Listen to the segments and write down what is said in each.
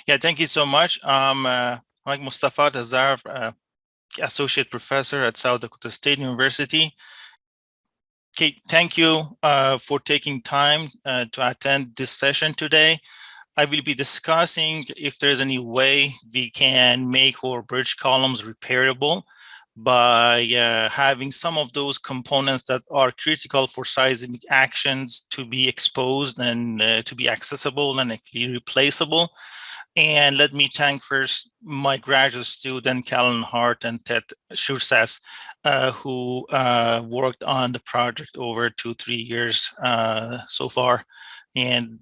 Yeah, thank you so much. I'm Mostafa Tazarv, Associate Professor at South Dakota State University. Okay, thank you for taking time to attend this session today. I will be discussing if there's any way we can make our bridge columns repairable by having some of those components that are critical for seismic actions to be exposed and to be accessible and actually replaceable. And let me thank first my graduate student, Callan Hart and Ted Schurzes, who worked on the project over 2-3 years so far. And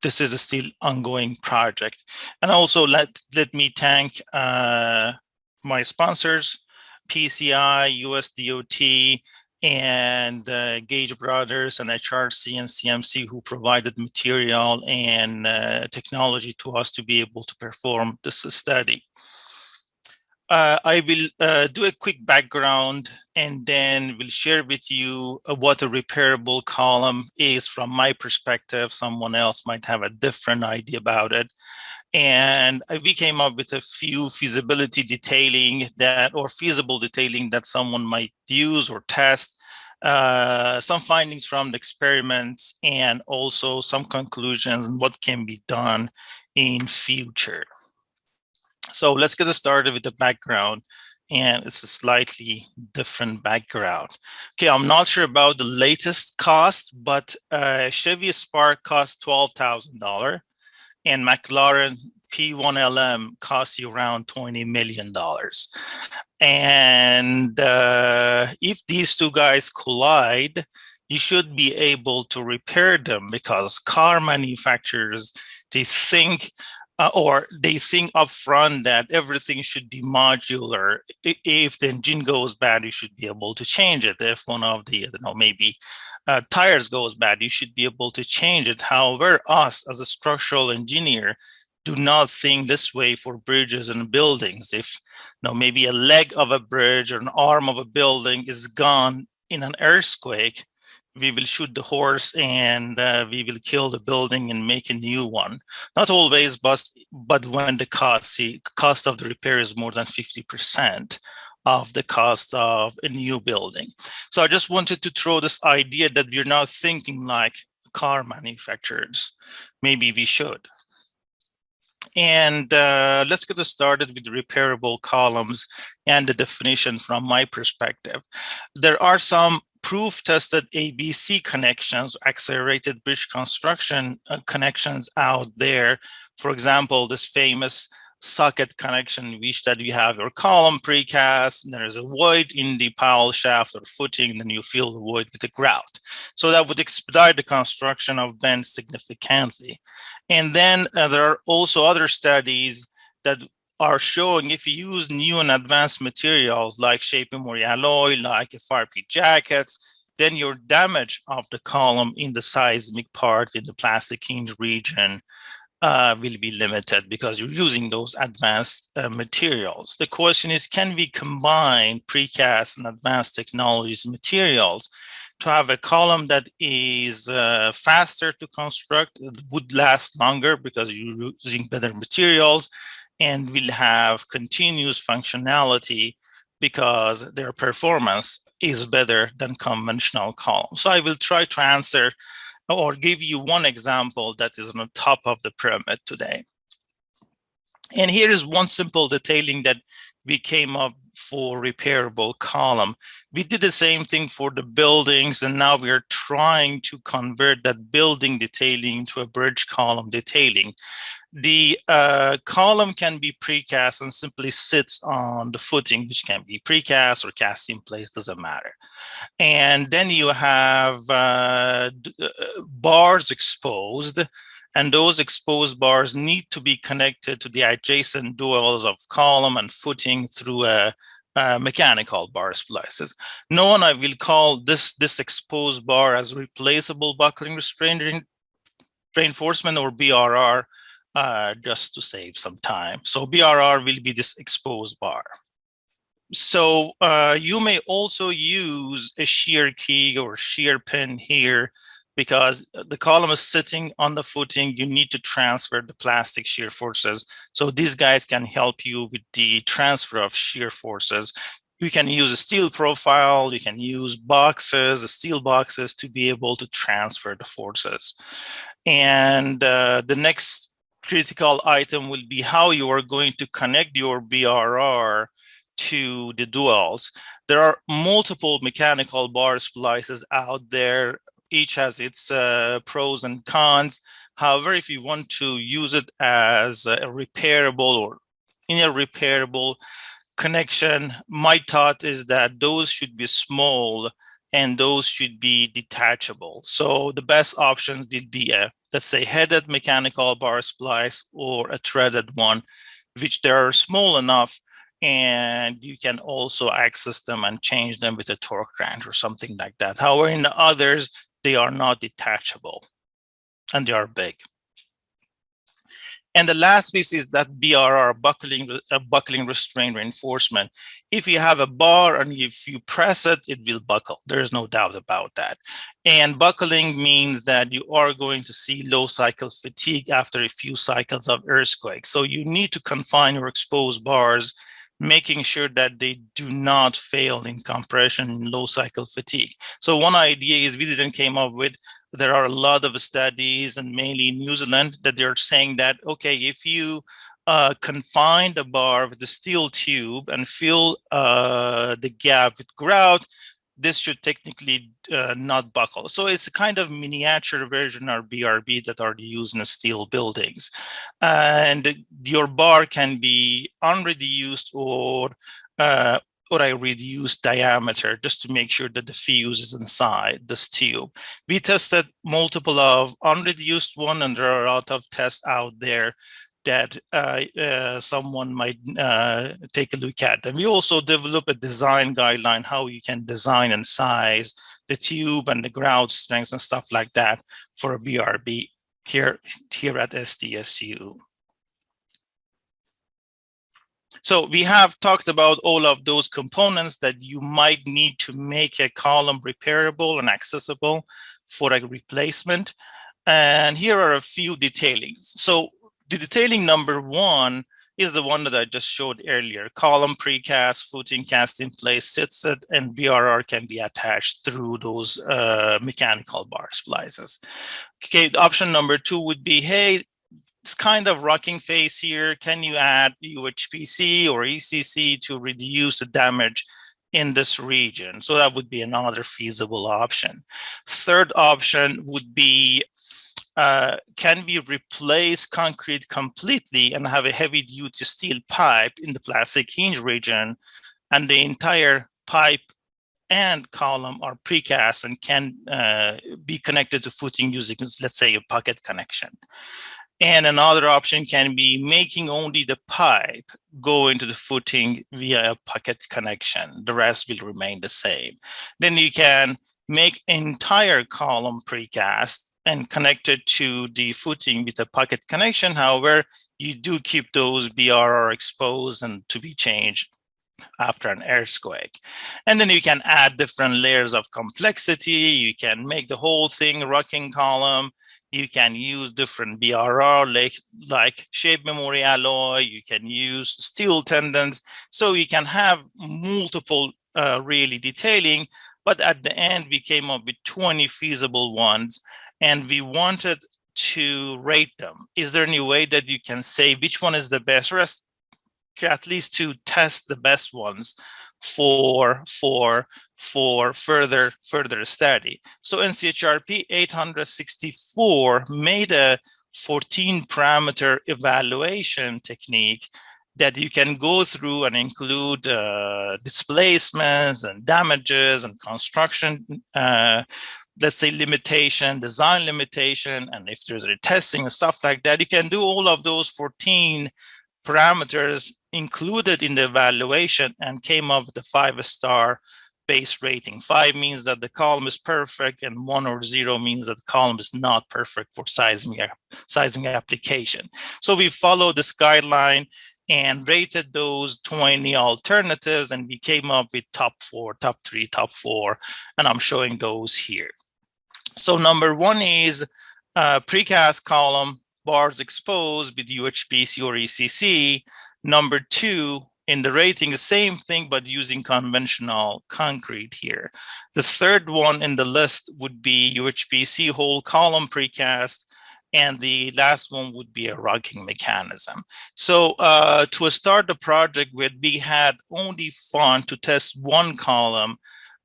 this is a still ongoing project. And also let me thank my sponsors, PCI, USDOT, and Gage Brothers and HRC and CMC, who provided material and technology to us to be able to perform this study. I will do a quick background and then we'll share with you what a repairable column is from my perspective. Someone else might have a different idea about it. And we came up with a few feasibility detailing that, or feasible detailing that someone might use or test, some findings from the experiments, and also some conclusions on what can be done in future. So let's get started with the background. And it's a slightly different background. Okay, I'm not sure about the latest cost, but Chevy Spark costs $12,000 and McLaren P1LM costs you around $20 million. And if these two guys collide, you should be able to repair them because car manufacturers, they think upfront that everything should be modular. If the engine goes bad, you should be able to change it. If one of the, maybe tires goes bad, you should be able to change it. However, us as a structural engineer do not think this way for bridges and buildings. If maybe a leg of a bridge or an arm of a building is gone in an earthquake, we will shoot the horse and we will kill the building and make a new one. Not always, but when the cost of the repair is more than 50% of the cost of a new building. So I just wanted to throw this idea that we're not thinking like car manufacturers. Maybe we should. And let's get started with the repairable columns and the definition from my perspective. There are some proof-tested ABC connections, accelerated bridge construction connections out there. For example, this famous socket connection which that we have your column precast, and there is a void in the pile shaft or footing, and then you fill the void with a grout. So that would expedite the construction of bends significantly. And then there are also other studies that are showing if you use new and advanced materials like shape memory alloy, like FRP jackets, then your damage of the column in the seismic part in the plastic hinge region will be limited because you're using those advanced materials. The question is, can we combine precast and advanced technologies materials to have a column that is faster to construct, would last longer because you're using better materials, and will have continuous functionality because their performance is better than conventional columns? So I will try to answer or give you one example that is on the top of the pyramid today. And here is one simple detailing that we came up for repairable column. We did the same thing for the buildings, and now we are trying to convert that building detailing to a bridge column detailing. The column can be precast and simply sits on the footing, which can be precast or cast in place, doesn't matter. And then you have bars exposed, and those exposed bars need to be connected to the adjacent duals of column and footing through a mechanical bar splices. No one, I will call this exposed bar as replaceable buckling restraint reinforcement, or BRR, just to save some time. So BRR will be this exposed bar. So you may also use a shear key or shear pin here because the column is sitting on the footing. You need to transfer the plastic shear forces. So these guys can help you with the transfer of shear forces. You can use a steel profile, you can use boxes, steel boxes to be able to transfer the forces. And the next critical item will be how you are going to connect your BRR to the duals. There are multiple mechanical bar splices out there. Each has its pros and cons. However, if you want to use it as a repairable or in a repairable connection, my thought is that those should be small and those should be detachable. So the best options would be a, let's say, headed mechanical bar splice or a threaded one, which they are small enough and you can also access them and change them with a torque wrench or something like that. However, in the others, they are not detachable and they are big. And the last piece is that BRR, buckling restraint reinforcement. If you have a bar and if you press it, it will buckle. There is no doubt about that. And buckling means that you are going to see low cycle fatigue after a few cycles of earthquake. So you need to confine your exposed bars, making sure that they do not fail in compression and low cycle fatigue. So one idea is we didn't came up with, there are a lot of studies and mainly in New Zealand that they're saying that, okay, if you confine the bar with the steel tube and fill the gap with grout, this should technically not buckle. So it's a kind of miniature version of BRB that are used in steel buildings. And your bar can be unreduced or a reduced diameter just to make sure that the fuse is inside this tube. We tested multiple of unreduced one, and there are a lot of tests out there that someone might take a look at. And we also develop a design guideline, how you can design and size the tube and the grout strengths and stuff like that for a BRB here at SDSU. So we have talked about all of those components that you might need to make a column repairable and accessible for a replacement. And here are a few detailings. So the detailing number one is the one that I just showed earlier. Column precast, footing cast in place, sits it, and BRR can be attached through those mechanical bar splices. Okay, option number two would be, hey, it's kind of rocking face here. Can you add UHPC or ECC to reduce the damage in this region? So that would be another feasible option. Third option would be, can we replace concrete completely and have a heavy duty steel pipe in the plastic hinge region, and the entire pipe and column are precast and can be connected to footing using, let's say, a pocket connection. And another option can be making only the pipe go into the footing via a pocket connection. The rest will remain the same. Then you can make entire column precast and connect it to the footing with a pocket connection. However, you do keep those BRR exposed and to be changed after an earthquake. And then you can add different layers of complexity. You can make the whole thing rocking column. You can use different BRR like shape memory alloy. You can use steel tendons. So you can have multiple really detailing, but at the end we came up with 20 feasible ones and we wanted to rate them. Is there any way that you can say which one is the best, or at least to test the best ones for further study? So NCHRP 864 made a 14 parameter evaluation technique that you can go through and include displacements and damages and construction, let's say limitation, design limitation, and if there's a testing and stuff like that. You can do all of those 14 parameters included in the evaluation and came up with a 5-star base rating. 5 means that the column is perfect, and 1 or 0 means that the column is not perfect for seismic application. So we followed this guideline and rated those 20 alternatives, and we came up with top 4, top 3, top 4, and I'm showing those here. So number one is precast column, bars exposed with UHPC or ECC. Number two, in the rating, the same thing, but using conventional concrete here. The third one in the list would be UHPC whole column precast. And the last one would be a rugging mechanism. So to start the project with, we had only fun to test one column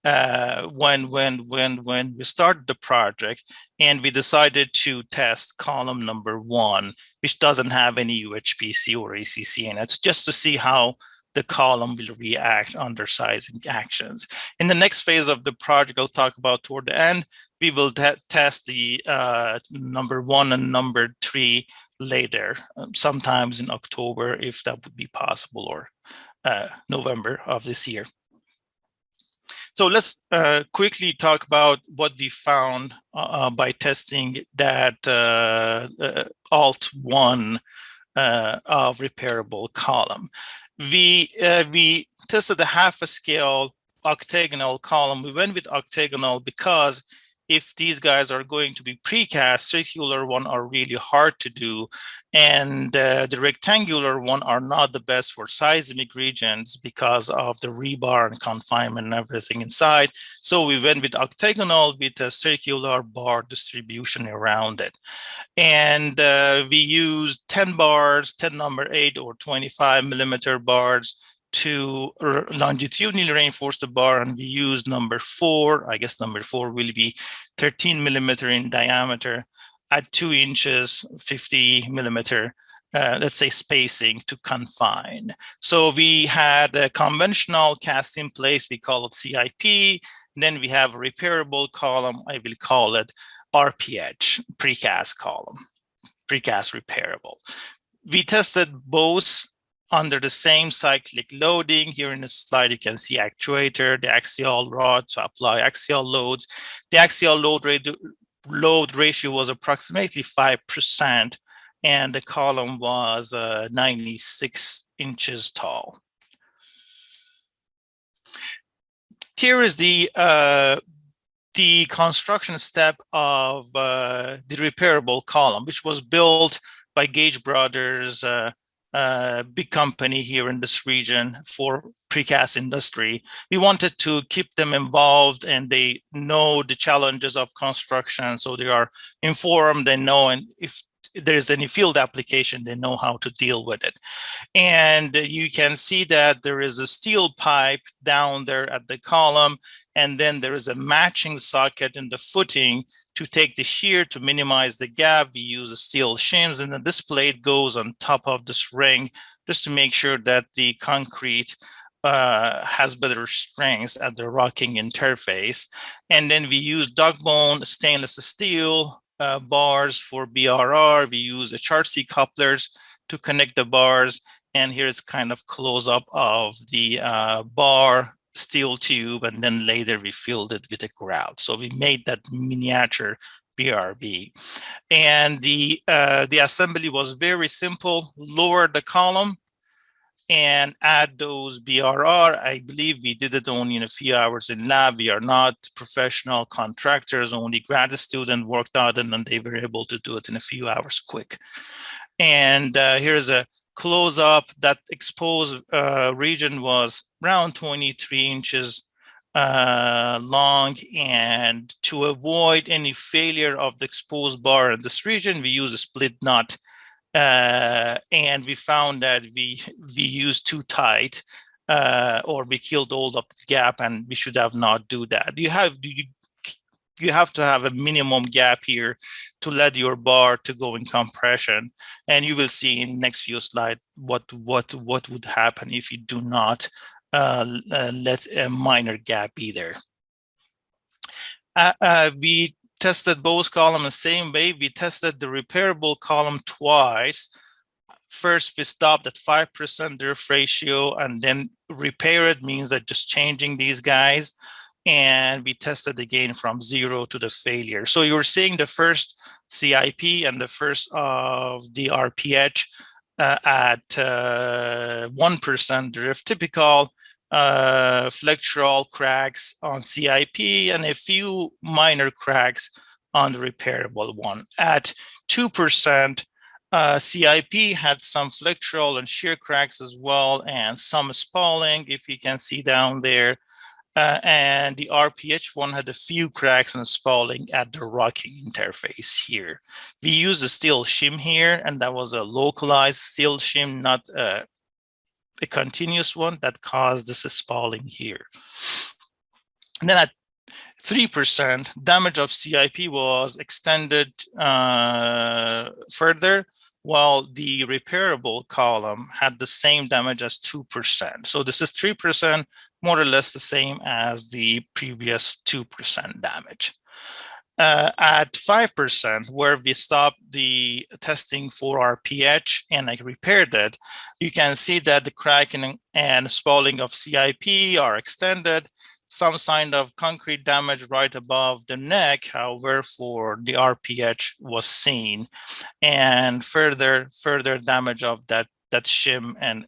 when we started the project, and we decided to test column number one, which doesn't have any UHPC or ACC in it, just to see how the column will react under seismic actions. In the next phase of the project, I'll talk about toward the end, we will test the number one and number three later, sometimes in October, if that would be possible, or November of this year. So let's quickly talk about what we found by testing that alt1 of repairable column. We tested a half a scale octagonal column. We went with octagonal because if these guys are going to be precast, circular one are really hard to do, and the rectangular one are not the best for seismic regions because of the rebar and confinement and everything inside. So we went with octagonal with a circular bar distribution around it. And we used 10 bars, 10 number 8 or 25 millimeter bars to longitudinally reinforce the bar, and we use number 4. I guess number 4 will be 13 millimeter in diameter at 2 inches, 50 millimeter, let's say, spacing to confine. So we had a conventional cast in place, we call it CIP. Then we have a repairable column, I will call it RPH, precast column, precast repairable. We tested both under the same cyclic loading. Here in the slide, you can see actuator, the axial rod to apply axial loads. The axial load ratio was approximately 5%, and the column was 96 inches tall. Here is the construction step of the repairable column, which was built by Gage Brothers, big company here in this region for precast industry. We wanted to keep them involved, and they know the challenges of construction, so they are informed, they know, and if there's any field application, they know how to deal with it. And you can see that there is a steel pipe down there at the column, and then there is a matching socket in the footing to take the shear to minimize the gap. We use a steel shims, and then this plate goes on top of this ring just to make sure that the concrete has better strength at the rocking interface. And then we use dug bone stainless steel bars for BRR. We use HRC couplers to connect the bars. And here's kind of close up of the bar steel tube, and then later we filled it with a grout. So we made that miniature BRB. And the assembly was very simple. Lower the column and add those BRR. I believe we did it only in a few hours in lab. We are not professional contractors, only grad student worked out, and then they were able to do it in a few hours quick. And here's a close up. That exposed region was around 23 inches long, and to avoid any failure of the exposed bar in this region, we use a split nut. And we found that we used too tight, or we killed all of the gap, and we should have not do that. You have to have a minimum gap here to let your bar to go in compression, and you will see in next few slides what would happen if you do not let a minor gap be there. We tested both columns the same way. We tested the repairable column twice. First, we stopped at 5% drift ratio, and then repair it means that just changing these guys. And we tested again from 0 to the failure. So you're seeing the first CIP and the first of the RPH at 1% drift, typical flexural cracks on CIP, and a few minor cracks on the repairable one. At 2%, CIP had some flexural and shear cracks as well, and some spalling, if you can see down there. And the RPH one had a few cracks and spalling at the rocking interface here. We used a steel shim here, and that was a localized steel shim, not a continuous one, that caused this spalling here. And then at 3%, damage of CIP was extended further, while the repairable column had the same damage as 2%. So this is 3%, more or less the same as the previous 2% damage. At 5%, where we stopped the testing for RPH and I repaired it, you can see that the cracking and spalling of CIP are extended. Some sign of concrete damage right above the neck, however, for the RPH was seen, and further damage of that shim and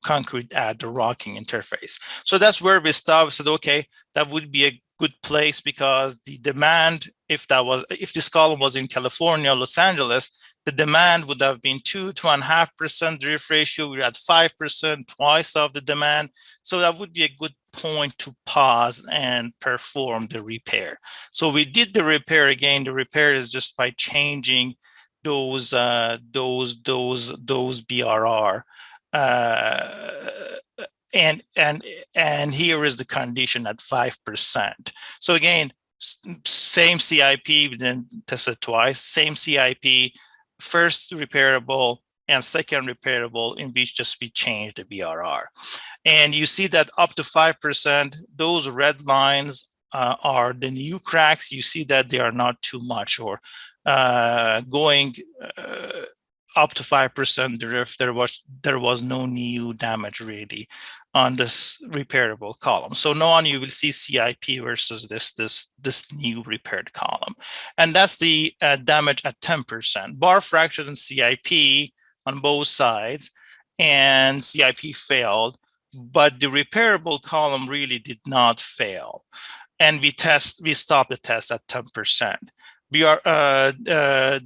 concrete at the rocking interface. So that's where we stopped. Said, okay, that would be a good place, because the demand, if this column was in California, Los Angeles, the demand would have been 2.5% drift ratio. We're at 5%, twice of the demand. So that would be a good point to pause and perform the repair. So we did the repair again. The repair is just by changing those BRR. And here is the condition at 5%. So again, same CIP, we didn't test it twice, same CIP, first repairable and second repairable, in which just we changed the BRR. And you see that up to 5%, those red lines are the new cracks. You see that they are not too much, or going up to 5% drift, there was no new damage really on this repairable column. So now on you will see CIP versus this new repaired column. And that's the damage at 10%. Bar fractures and CIP on both sides, and CIP failed, but the repairable column really did not fail. And we stopped the test at 10%.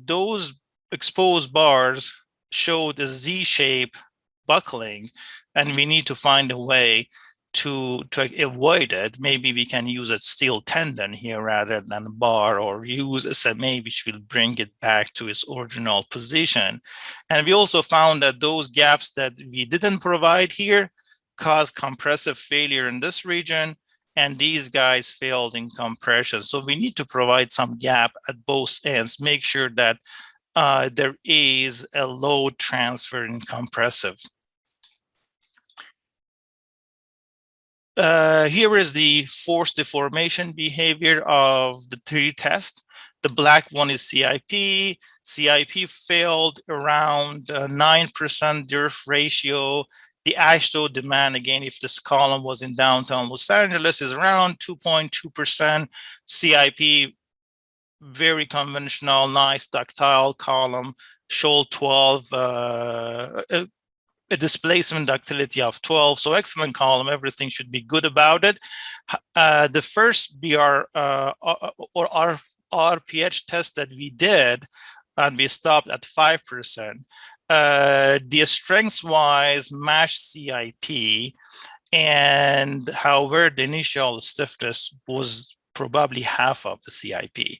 Those exposed bars showed a Z-shape buckling, and we need to find a way to avoid it. Maybe we can use a steel tendon here rather than a bar, or use SMA, which will bring it back to its original position. And we also found that those gaps that we didn't provide here caused compressive failure in this region, and these guys failed in compression. So we need to provide some gap at both ends, make sure that there is a load transfer in compressive. Here is the force deformation behavior of the three tests. The black one is CIP. CIP failed around 9% drift ratio. The AASHTO demand, again, if this column was in downtown Los Angeles, is around 2.2%. CIP, very conventional, nice ductile column, shoal 12, a displacement ductility of 12. So excellent column, everything should be good about it. The first BR or RPH test that we did, and we stopped at 5%. The strengths-wise matched CIP, and however, the initial stiffness was probably half of the CIP.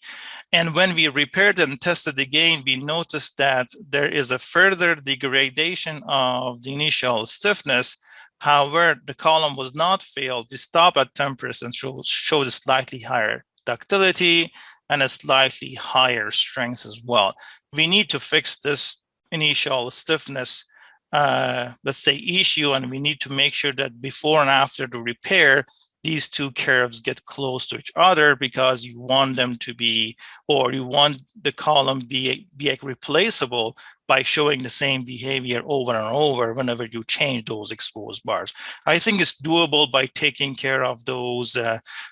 And when we repaired and tested again, we noticed that there is a further degradation of the initial stiffness. However, the column was not failed. We stopped at 10%, showed a slightly higher ductility and a slightly higher strength as well. We need to fix this initial stiffness, let's say, issue, and we need to make sure that before and after the repair, these two curves get close to each other, because you want them to be, or you want the column be replaceable by showing the same behavior over and over whenever you change those exposed bars. I think it's doable by taking care of those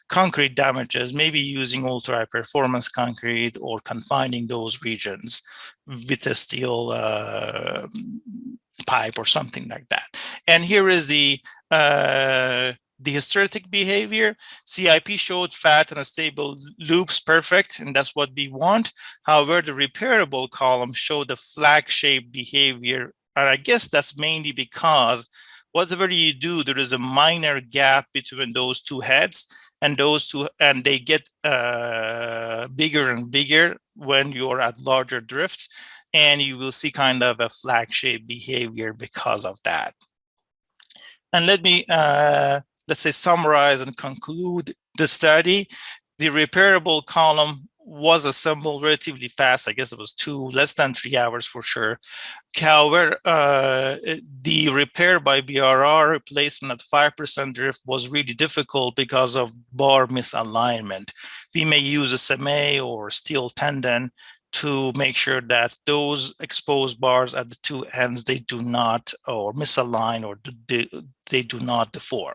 concrete damages, maybe using ultra high performance concrete or confining those regions with a steel pipe or something like that. And here is the the hysteretic behavior. CIP showed fat and a stable loops perfect, and that's what we want. However, the repairable column showed a flag-shaped behavior, and I guess that's mainly because whatever you do, there is a minor gap between those two heads, and they get bigger and bigger when you're at larger drifts, and you will see kind of a flag-shaped behavior because of that. And let me, let's say, summarize and conclude the study. The repairable column was assembled relatively fast. I guess it was less than 3 hours for sure. However, the repair by BRR replacement at 5% drift was really difficult because of bar misalignment. We may use a seme or steel tendon to make sure that those exposed bars at the two ends, they do not, or misalign, or they do not deform.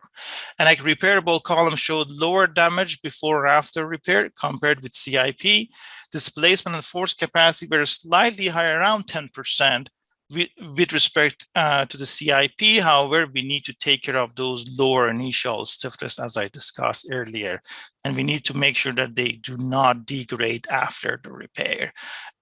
And a repairable column showed lower damage before or after repair compared with CIP. Displacement and force capacity were slightly higher, around 10%, with respect to the CIP. However, we need to take care of those lower initial stiffness, as I discussed earlier, and we need to make sure that they do not degrade after the repair.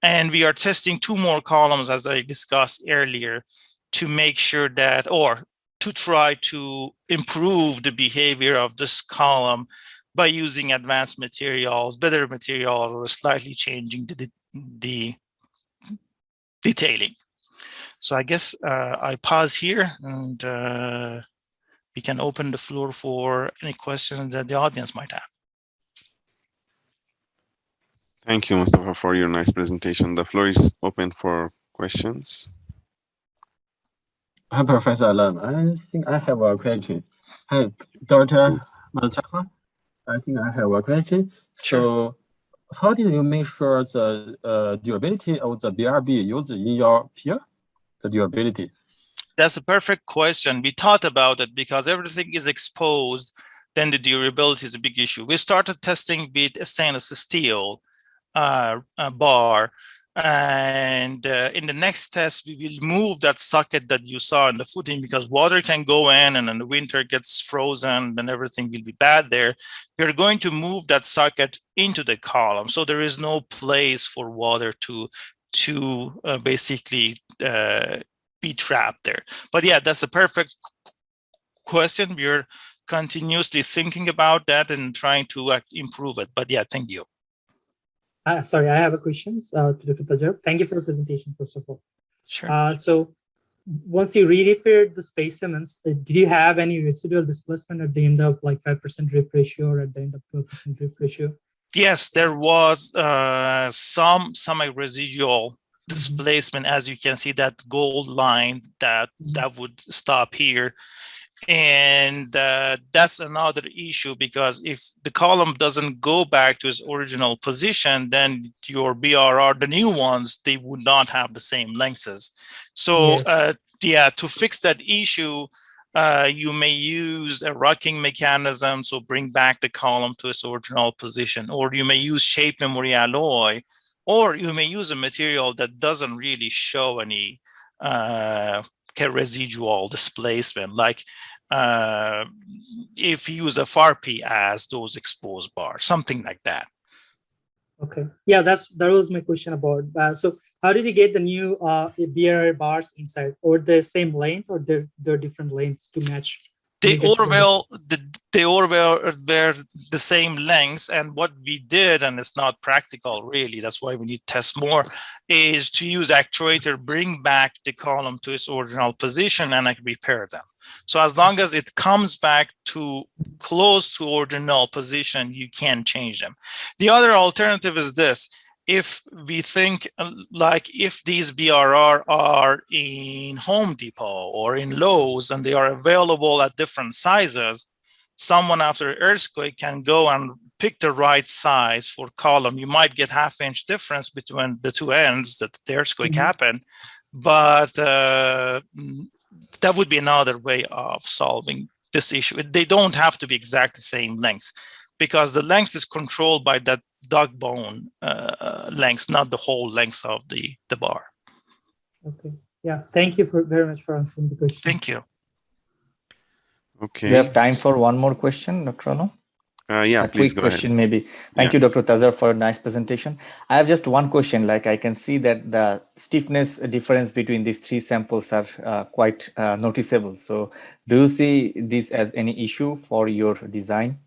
And we are testing 2 more columns, as I discussed earlier, to make sure that, or to try to improve the behavior of this column by using advanced materials, better materials, or slightly changing the detailing. So I guess I pause here, and we can open the floor for any questions that the audience might have. Thank you, Mostafa, for your nice presentation. The floor is open for questions. Hi, Professor Alam. I think I have a question. Hi, Dr. Mostafa. I think I have a question. Sure. So how did you make sure the durability of the BRB used in your pier? The durability? That's a perfect question. We thought about it because everything is exposed, then the durability is a big issue. We started testing with stainless steel bar, and in the next test, we will move that socket that you saw in the footing, because water can go in and in the winter gets frozen, then everything will be bad there. We're going to move that socket into the column, so there is no place for water to basically be trapped there. But yeah, that's a perfect question. We're continuously thinking about that and trying to improve it. But yeah, thank you. Sorry, I have a question to Dr. Tazarv. Thank you for the presentation, first of all. Sure. So once you re-repaired the specimens, did you have any residual displacement at the end of like 5% drift ratio or at the end of 12% drift ratio? Yes, there was some residual displacement, as you can see that gold line that would stop here. And that's another issue, because if the column doesn't go back to its original position, then your BRR, the new ones, they would not have the same lengths. So yeah, to fix that issue, you may use a rocking mechanism, so bring back the column to its original position, or you may use shape memory alloy, or you may use a material that doesn't really show any residual displacement, like if you use a FARP as those exposed bars, something like that. Okay, yeah, that was my question about. So how did you get the new BR bars inside, or the same length, or they're different lengths to match? They all were the same lengths, and what we did, and it's not practical really, that's why we need to test more, is to use actuator, bring back the column to its original position, and I repair them. So as long as it comes back to close to original position, you can change them. The other alternative is this. If we think like if these BRR are in Home Depot or in Lowe's and they are available at different sizes, someone after an earthquake can go and pick the right size for column. You might get half-inch difference between the two ends that the earthquake happened, but that would be another way of solving this issue. They don't have to be exactly the same lengths, because the length is controlled by that dog bone length, not the whole length of the bar. Okay. Yeah. Thank you very much for answering the question. Thank you. Okay. We have time for one more question, Dr. Anu. Yeah, A please quick go question, ahead. maybe. Thank you, Dr. Tazarv, for a nice presentation. I have just one question. Like I can see that the stiffness difference between these three samples are quite noticeable. So, do you see this as any issue for your design?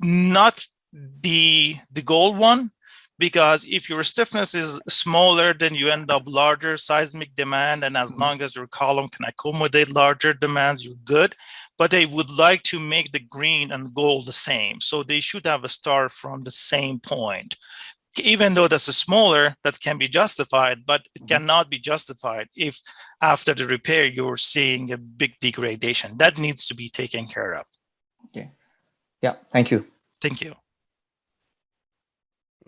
Not the gold one, because if your stiffness is smaller, then you end up larger seismic demand, and as long as your column can accommodate larger demands, you're good. But they would like to make the green and gold the same, so they should have a start from the same point. Even though that's a smaller, that can be justified, but it cannot be justified if after the repair you're seeing a big degradation. That needs to be taken care of. Okay. Yeah. Thank you. Thank you.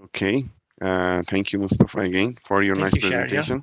Okay. Thank you, Mostafa, again for your Thank nice you, Sharia. presentation.